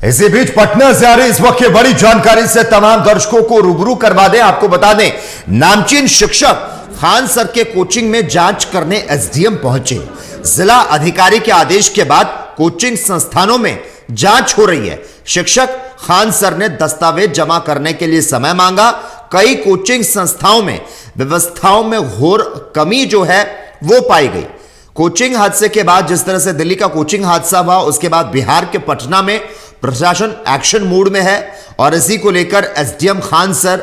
इसी बीच पटना से आ रही इस वक्त की बड़ी जानकारी से तमाम दर्शकों को रूबरू करवा दें। आपको बता दें, नामचीन शिक्षक खान सर के कोचिंग में जांच करने एसडीएम पहुंचे। जिला अधिकारी के आदेश के बाद कोचिंग संस्थानों में जांच हो रही है। शिक्षक खान सर ने दस्तावेज जमा करने के लिए समय मांगा। कई कोचिंग संस्थाओं में व्यवस्थाओं में घोर कमी जो है वो पाई गई। कोचिंग हादसे के बाद जिस तरह से दिल्ली का कोचिंग हादसा हुआ, उसके बाद बिहार के पटना में प्रशासन एक्शन मोड में है और इसी को लेकर SDM Khan sir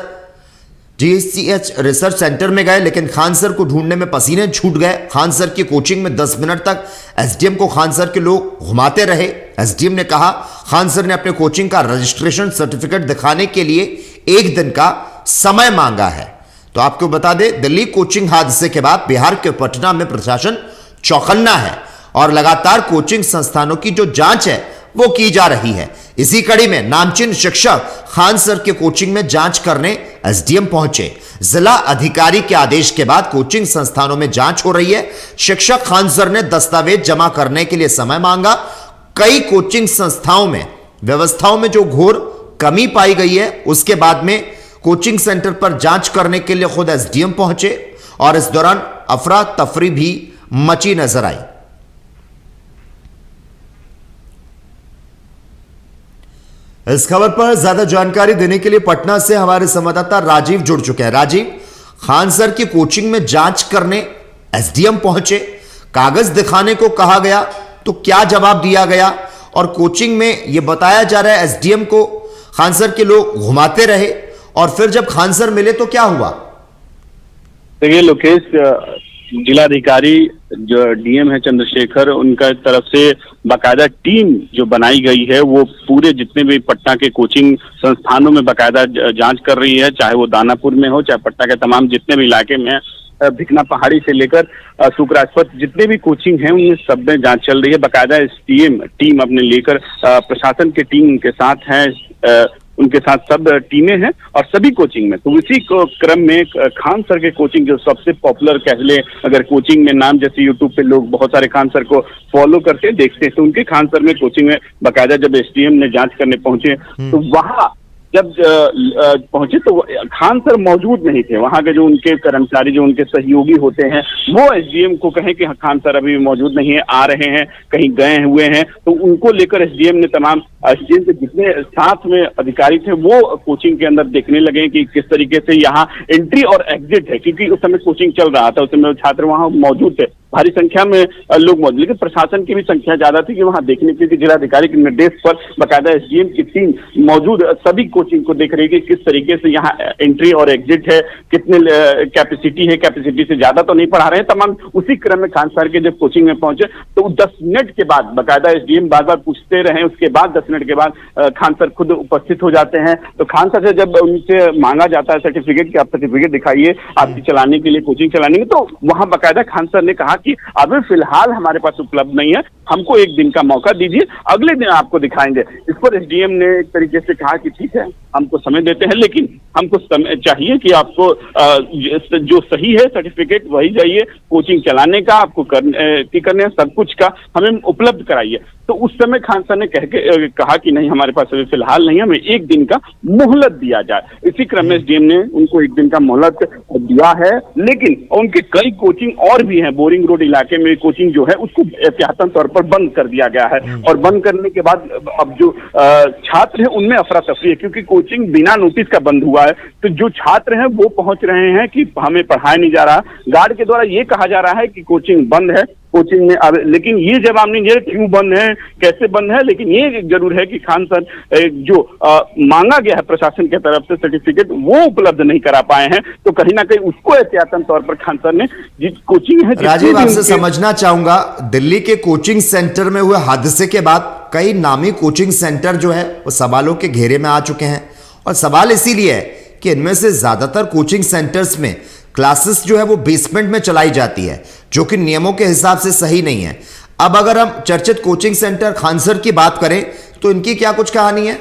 GCH research centre में गए, लेकिन खान सर को ढूंढने में पसीने छूट गए। खान सर की कोचिंग में 10 मिनट तक एसडीएम को खान सर के लोग घुमाते रहे। एसडीएम ने कहा खान सर ने अपने कोचिंग का रजिस्ट्रेशन सर्टिफिकेट दिखाने के लिए 1 दिन का समय मांगा है। तो आपको बता दें, दिल्ली कोचिंग हादसे के बाद बिहार के पटना में प्रशासन चौकन्ना है और लगातार कोचिंग संस्थानों की जो जांच है वो की जा रही है। इसी कड़ी में नामचीन शिक्षक खान सर के कोचिंग में जांच करने एसडीएम पहुंचे। जिला अधिकारी के आदेश के बाद कोचिंग संस्थानों में जांच हो रही है। शिक्षक खान सर ने दस्तावेज जमा करने के लिए समय मांगा। कई कोचिंग संस्थाओं में व्यवस्थाओं में जो घोर कमी पाई गई है, उसके बाद में कोचिंग सेंटर पर जांच करने के लिए खुद एसडीएम पहुंचे और इस दौरान अफरा तफरी भी मची नजर आई। इस खबर पर ज्यादा जानकारी देने के लिए पटना से हमारे संवाददाता राजीव जुड़ चुके हैं। राजीव, खान सर की कोचिंग में जांच करने एसडीएम पहुंचे, कागज दिखाने को कहा गया, तो क्या जवाब दिया गया? और कोचिंग में यह बताया जा रहा है एसडीएम को खान सर के लोग घुमाते रहे और फिर जब खान सर मिले तो क्या हुआ? देखिए लोकेश, जिलाधिकारी जो डीएम है चंद्रशेखर, उनका तरफ से बाकायदा टीम जो बनाई गई है वो पूरे जितने भी पटना के कोचिंग संस्थानों में बाकायदा जांच कर रही है, चाहे वो दानापुर में हो, चाहे पटना के तमाम जितने भी इलाके में है, भिकना पहाड़ी से लेकर सुकराजपत जितने भी कोचिंग हैं उनमें सब में जांच चल रही है। बाकायदा एसडीएम टीम अपने लेकर प्रशासन की टीम उनके साथ है, उनके साथ सब टीमें हैं और सभी कोचिंग में। तो इसी क्रम में खान सर के कोचिंग जो सबसे पॉपुलर कह ले, अगर कोचिंग में नाम, जैसे यूट्यूब पे लोग बहुत सारे खान सर को फॉलो करते हैं, देखते हैं, तो उनके खान सर में कोचिंग में बाकायदा जब एसडीएम ने जांच करने पहुंचे तो वहां जब पहुंचे तो खान सर मौजूद नहीं थे। वहां के जो उनके कर्मचारी, जो उनके सहयोगी होते हैं, वो एसडीएम को कहें कि खान सर अभी मौजूद नहीं है, आ रहे हैं, कहीं गए हुए हैं, तो उनको लेकर एसडीएम ने तमाम एसडीएम के जितने साथ में अधिकारी थे वो कोचिंग के अंदर देखने लगे कि किस तरीके से यहाँ एंट्री और एग्जिट है, क्योंकि उस समय कोचिंग चल रहा था, उस समय छात्र वहां मौजूद थे, भारी संख्या में लोग मौजूद, लेकिन प्रशासन की भी संख्या ज्यादा थी कि वहां देखने के लिए जिलाधिकारी के निर्देश पर बाकायदा एसडीएम की टीम मौजूद सभी कोचिंग को देख रही है कि किस तरीके से यहाँ एंट्री और एग्जिट है, कितने कैपेसिटी है, कैपेसिटी से ज्यादा तो नहीं पढ़ा रहे हैं तमाम। उसी क्रम में खान सर के जब कोचिंग में पहुंचे तो 10 मिनट के बाद बाकायदा एसडीएम बार बार पूछते रहे, उसके बाद 10 मिनट के बाद खान सर खुद उपस्थित हो जाते हैं। तो खान सर से जब उनसे मांगा जाता है सर्टिफिकेट कि आप सर्टिफिकेट दिखाइए आपकी चलाने के लिए, कोचिंग चलाने के, तो वहां बाकायदा खान सर ने कहा कि अभी फिलहाल हमारे पास उपलब्ध नहीं है, हमको 1 दिन का मौका दीजिए, अगले दिन आपको दिखाएंगे। इस पर एसडीएम ने एक तरीके से कहा कि ठीक है, हमको समय देते हैं, लेकिन हमको समय चाहिए कि आपको जो सही है सर्टिफिकेट वही चाहिए, कोचिंग चलाने का, आपको करने सब कुछ का हमें उपलब्ध कराइए। तो उस समय खान सर ने कहा कि नहीं, हमारे पास अभी फिलहाल नहीं है, हमें 1 दिन का मोहलत दिया जाए। इसी क्रम में एसडीएम ने उनको 1 दिन का मोहलत दिया है, लेकिन उनके कई कोचिंग और भी हैं। बोरिंग रोड इलाके में कोचिंग जो है उसको एहतियातन तौर पर बंद कर दिया गया है और बंद करने के बाद अब जो छात्र हैं उनमें अफरा तफरी है, क्योंकि कोचिंग बिना नोटिस का बंद हुआ है। तो जो छात्र हैं वो पहुंच रहे हैं कि हमें पढ़ाया नहीं जा रहा, गार्ड के द्वारा ये कहा जा रहा है कि कोचिंग बंद है, कोचिंग में अब, लेकिन ये जवाब नहीं दे रहे क्यों बंद है, कैसे बंद है। लेकिन ये जरूर है कि खान सर जो मांगा गया है प्रशासन की तरफ से सर्टिफिकेट वो उपलब्ध नहीं करा पाए हैं, तो कहीं ना कहीं उसको एहतियातन तौर पर खान सर ने जिस कोचिंग है। राजीव, आपसे समझना चाहूंगा, दिल्ली के कोचिंग सेंटर में हुए हादसे के बाद कई नामी कोचिंग सेंटर जो है वो सवालों के घेरे में आ चुके हैं और सवाल इसीलिए है कि इनमें से ज्यादातर कोचिंग सेंटर्स में क्लासेस जो है वो बेसमेंट में चलाई जाती है, जो कि नियमों के हिसाब से सही नहीं है। अब अगर हम चर्चित कोचिंग सेंटर खान सर की बात करें तो इनकी क्या कुछ कहानी है?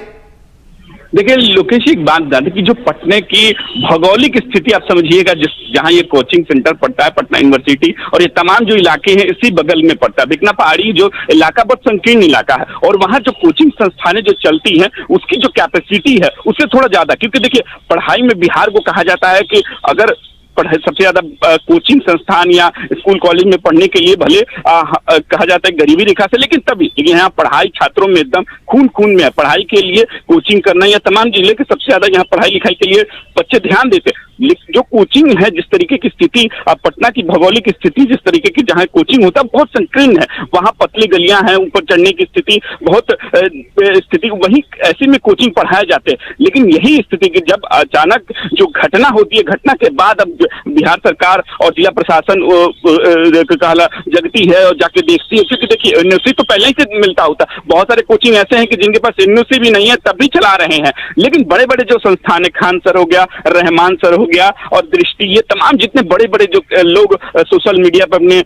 देखिए लोकेश, एक बात बता दें कि जो पटना की भौगोलिक स्थिति आप समझिएगा, जहाँ ये कोचिंग सेंटर पड़ता है, पटना यूनिवर्सिटी, और ये तमाम जो इलाके हैं इसी बगल में पड़ता है। भिकना पहाड़ी जो इलाका बहुत संकीर्ण इलाका है, और वहाँ जो कोचिंग संस्थानें जो चलती हैं उसकी जो कैपेसिटी है उससे थोड़ा ज्यादा, क्योंकि देखिए पढ़ाई में बिहार को कहा जाता है कि अगर सबसे ज्यादा कोचिंग संस्थान या स्कूल कॉलेज में पढ़ने के लिए भले कहा जाता है गरीबी रेखा से, लेकिन तभी यहाँ पढ़ाई छात्रों में एकदम खून खून में है। पढ़ाई के लिए कोचिंग करना, या तमाम जिले के सबसे ज्यादा यहाँ पढ़ाई लिखाई के लिए बच्चे ध्यान देते हैं। जो कोचिंग है, जिस तरीके की स्थिति पटना की भौगोलिक स्थिति जिस तरीके की जहाँ कोचिंग होता है बहुत संकीर्ण है, वहाँ पतली गलियां हैं, ऊपर चढ़ने की स्थिति बहुत स्थिति, वहीं ऐसे में कोचिंग पढ़ाए जाते हैं। लेकिन यही स्थिति की जब अचानक जो घटना होती है, घटना के बाद अब बिहार सरकार और जिला प्रशासन कहला जगती है और जाके देखती है, क्योंकि देखिए एनओसी तो पहले ही से मिलता होता। बहुत सारे कोचिंग ऐसे हैं कि जिनके पास एनओसी भी नहीं है तब भी चला रहे हैं, लेकिन बड़े बड़े जो संस्थान है, खान सर हो गया, रहमान सर हो गया और दृष्टि, ये तमाम जितने बड़े बड़े जो लोग सोशल मीडिया पर अपने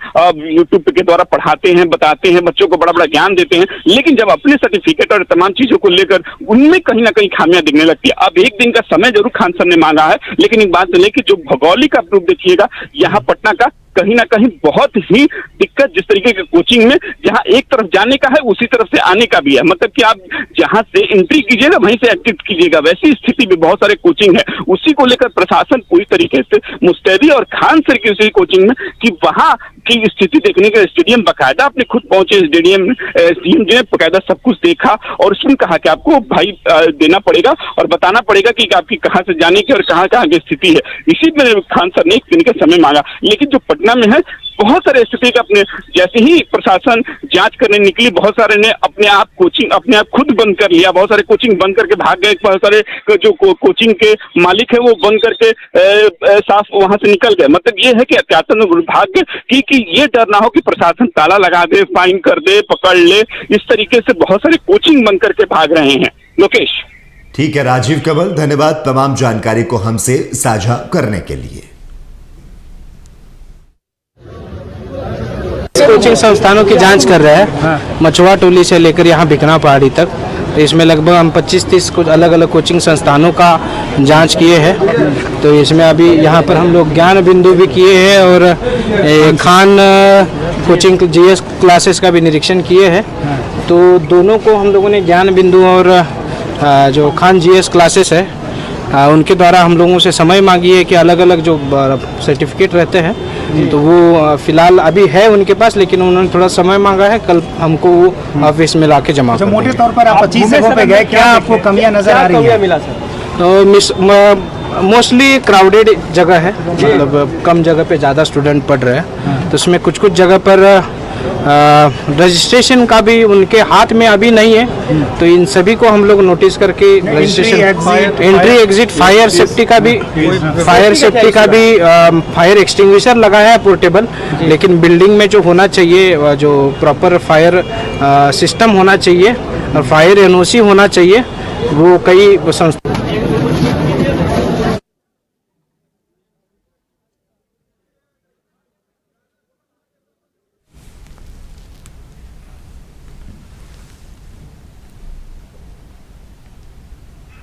यूट्यूब के द्वारा पढ़ाते हैं, बताते हैं, बच्चों को बड़ा बड़ा ज्ञान देते हैं, लेकिन जब अपने सर्टिफिकेट और तमाम चीजों को लेकर उनमें कहीं ना कहीं खामियां दिखने लगती है। अब एक दिन का समय जरूर खान सर ने मांगा है, लेकिन एक बात चले कि जो भौगोलिक आप रूप देखिएगा यहाँ पटना का, कहीं ना कहीं बहुत ही दिक्कत, जिस तरीके के कोचिंग में जहां एक तरफ जाने का है उसी तरफ से आने का भी है, मतलब कि आप जहां से एंट्री कीजिएगा वहीं से एग्जिट कीजिएगा, वैसी स्थिति में बहुत सारे कोचिंग है। उसी को लेकर प्रशासन पूरी तरीके से मुस्तैदी, और खान सर की उसी कोचिंग में कि वहां की स्थिति देखने के स्टेडियम बाकायदा अपने खुद पहुंचे, स्टेडियम सीएम जी ने बाकायदा सब कुछ देखा और उसमें कहा कि आपको भाई देना पड़ेगा और बताना पड़ेगा कि आपकी कहाँ से जाने की और कहाँ कहाँ की स्थिति है। इसी में खान सर ने एक दिन का समय मांगा, लेकिन जो पटना में है बहुत सारे स्थिति का अपने जैसे ही प्रशासन जांच करने निकली, बहुत सारे ने अपने आप कोचिंग अपने आप खुद बंद कर लिया, बहुत सारे कोचिंग बंद करके भाग गए, बहुत सारे जो कोचिंग के मालिक है वो बंद करके साफ वहां से निकल गए। मतलब ये है कि अत्याचार भाग गए कि ये डर ना हो कि प्रशासन ताला लगा दे, फाइन कर दे, पकड़ ले, इस तरीके से बहुत सारे कोचिंग बंद करके भाग रहे हैं। लोकेश, ठीक है राजीव कंवल, धन्यवाद तमाम जानकारी को हमसे साझा करने के लिए। कोचिंग संस्थानों की जांच कर रहे हैं, मचुआ टोली से लेकर यहाँ भिकना पहाड़ी तक। तो इसमें लगभग हम 25-30 कुछ अलग अलग कोचिंग संस्थानों का जांच किए हैं। तो इसमें अभी यहाँ पर हम लोग ज्ञान बिंदु भी किए हैं और खान कोचिंग जीएस क्लासेस का भी निरीक्षण किए हैं। तो दोनों को हम लोगों ने ज्ञान बिंदु और जो खान जीएस क्लासेस है उनके द्वारा हम लोगों से समय मांगी है कि अलग अलग जो सर्टिफिकेट रहते हैं तो वो फिलहाल अभी है उनके पास, लेकिन उन्होंने थोड़ा समय मांगा है, कल हमको वो ऑफिस में लाके जमा कर। मोटे तौर पर आप 25 जगहों पे गए, क्या आपको कमियां नजर आ रही है? मिला सर? तो मोस्टली क्राउडेड जगह है, मतलब कम जगह पे ज़्यादा स्टूडेंट पढ़ रहे हैं। तो उसमें कुछ कुछ जगह पर रजिस्ट्रेशन का भी उनके हाथ में अभी नहीं है। तो इन सभी को हम लोग नोटिस करके registration, entry exit, fire safety का भी फायर एक्सटिंग्विशर लगाया है पोर्टेबल, लेकिन बिल्डिंग में जो होना चाहिए, जो प्रॉपर फायर सिस्टम होना चाहिए और फायर एनओसी होना चाहिए, वो कई संस्था